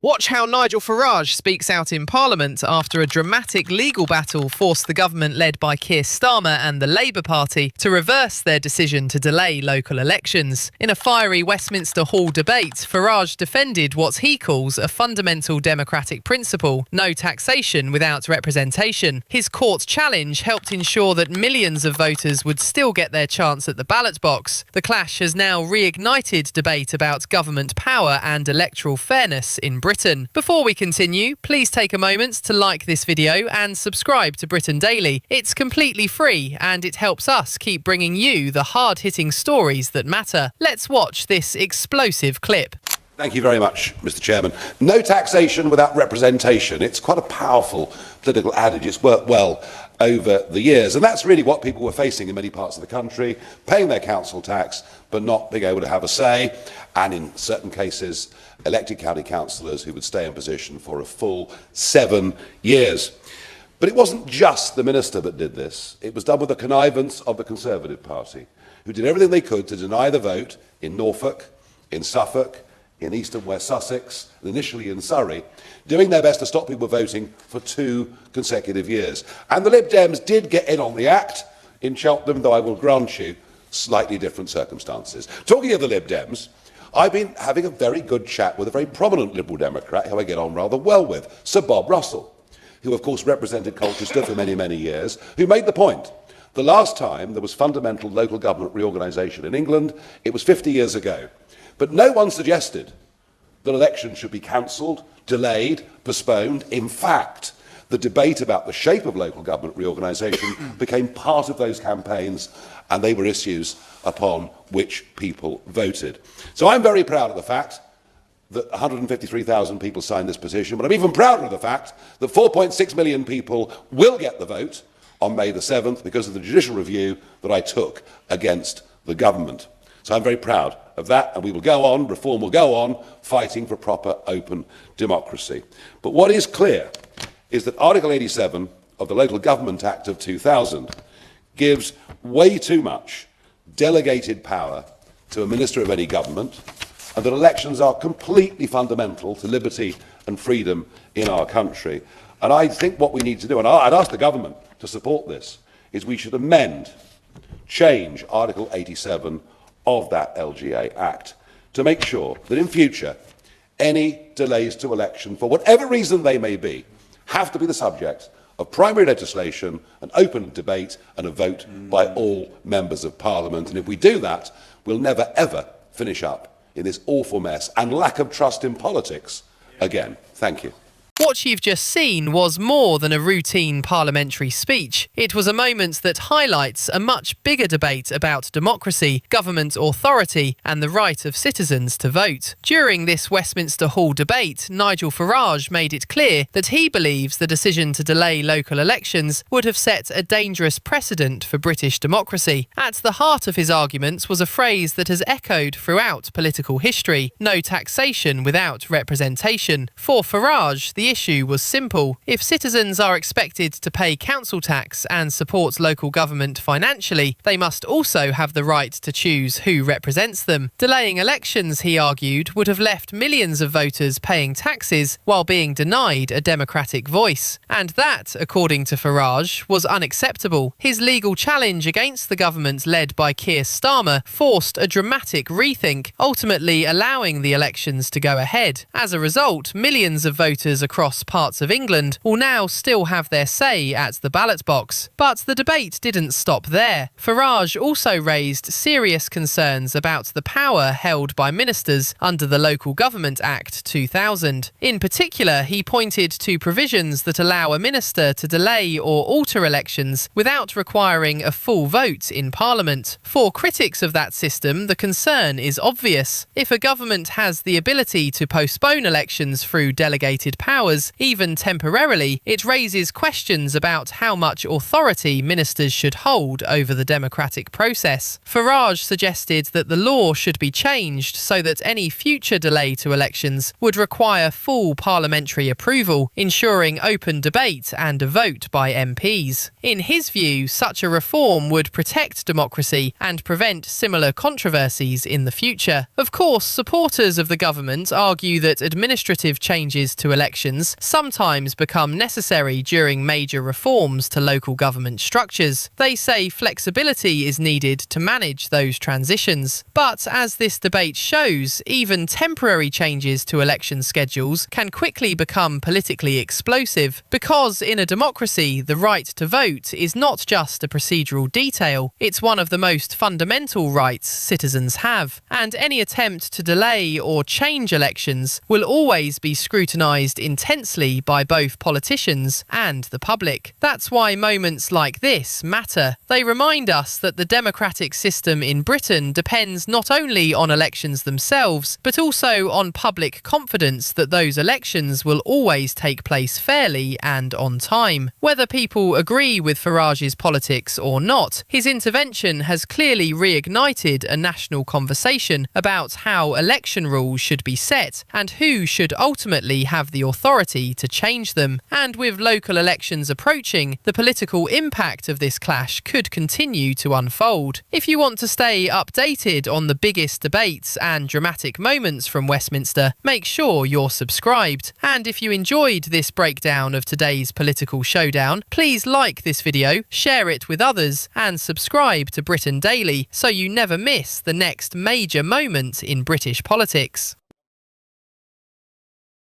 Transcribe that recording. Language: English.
Watch how Nigel Farage speaks out in Parliament after a dramatic legal battle forced the government led by Keir Starmer and the Labour Party to reverse their decision to delay local elections. In a fiery Westminster Hall debate, Farage defended what he calls a fundamental democratic principle: no taxation without representation. His court challenge helped ensure that millions of voters would still get their chance at the ballot box. The clash has now reignited debate about government power and electoral fairness in Britain. Before we continue, please take a moment to like this video and subscribe to Britain Daily. It's completely free and it helps us keep bringing you the hard-hitting stories that matter. Let's watch this explosive clip. Thank you very much, Mr. Chairman. No taxation without representation. It's quite a powerful political adage. It's worked well over the years. And that's really what people were facing in many parts of the country, paying their council tax, but not being able to have a say. And in certain cases, elected county councillors who would stay in position for a full 7 years. But it wasn't just the minister that did this. It was done with the connivance of the Conservative Party, who did everything they could to deny the vote in Norfolk, in Suffolk, in East and West Sussex, and initially in Surrey, doing their best to stop people voting for 2 consecutive years. And the Lib Dems did get in on the act in Cheltenham, though I will grant you slightly different circumstances. Talking of the Lib Dems, I've been having a very good chat with a very prominent Liberal Democrat who I get on rather well with, Sir Bob Russell, who of course represented Colchester for many, many years, who made the point: the last time there was fundamental local government reorganisation in England, it was 50 years ago. But no one suggested that elections should be cancelled, delayed, postponed. In fact, the debate about the shape of local government reorganisation became part of those campaigns, and they were issues upon which people voted. So I'm very proud of the fact that 153,000 people signed this petition, but I'm even prouder of the fact that 4.6 million people will get the vote on May the 7th because of the judicial review that I took against the government. So I'm very proud of that, and we will go on, reform will go on, fighting for proper open democracy. But what is clear is that Article 87 of the Local Government Act of 2000 gives way too much delegated power to a minister of any government, and that elections are completely fundamental to liberty and freedom in our country. And I think what we need to do, and I'd ask the government to support this, is we should change Article 87 of that LGA Act to make sure that in future any delays to election, for whatever reason they may be, have to be the subject of primary legislation, an open debate and a vote by all members of Parliament. And if we do that, we'll never ever finish up in this awful mess and lack of trust in politics again. Thank you. What you've just seen was more than a routine parliamentary speech. It was a moment that highlights a much bigger debate about democracy, government authority and the right of citizens to vote. During this Westminster Hall debate, Nigel Farage made it clear that he believes the decision to delay local elections would have set a dangerous precedent for British democracy. At the heart of his arguments was a phrase that has echoed throughout political history: no taxation without representation. For Farage, the issue was simple. If citizens are expected to pay council tax and support local government financially, they must also have the right to choose who represents them. Delaying elections, he argued, would have left millions of voters paying taxes while being denied a democratic voice. And that, according to Farage, was unacceptable. His legal challenge against the government led by Keir Starmer forced a dramatic rethink, ultimately allowing the elections to go ahead. As a result, millions of voters across parts of England will now still have their say at the ballot box. But the debate didn't stop there. Farage also raised serious concerns about the power held by ministers under the Local Government Act 2000. In particular, he pointed to provisions that allow a minister to delay or alter elections without requiring a full vote in Parliament. For critics of that system, the concern is obvious. If a government has the ability to postpone elections through delegated power, powers, even temporarily, it raises questions about how much authority ministers should hold over the democratic process. Farage suggested that the law should be changed so that any future delay to elections would require full parliamentary approval, ensuring open debate and a vote by MPs. In his view, such a reform would protect democracy and prevent similar controversies in the future. Of course, supporters of the government argue that administrative changes to elections sometimes become necessary during major reforms to local government structures. They say flexibility is needed to manage those transitions. But as this debate shows, even temporary changes to election schedules can quickly become politically explosive, because in a democracy, the right to vote is not just a procedural detail, it's one of the most fundamental rights citizens have, and any attempt to delay or change elections will always be scrutinised intensely by both politicians and the public. That's why moments like this matter. They remind us that the democratic system in Britain depends not only on elections themselves, but also on public confidence that those elections will always take place fairly and on time. Whether people agree with Farage's politics or not, his intervention has clearly reignited a national conversation about how election rules should be set and who should ultimately have the authority to change them. And with local elections approaching, the political impact of this clash could continue to unfold. If you want to stay updated on the biggest debates and dramatic moments from Westminster, make sure you're subscribed. And if you enjoyed this breakdown of today's political showdown, please like this video, share it with others, and subscribe to Britain Daily so you never miss the next major moment in British politics.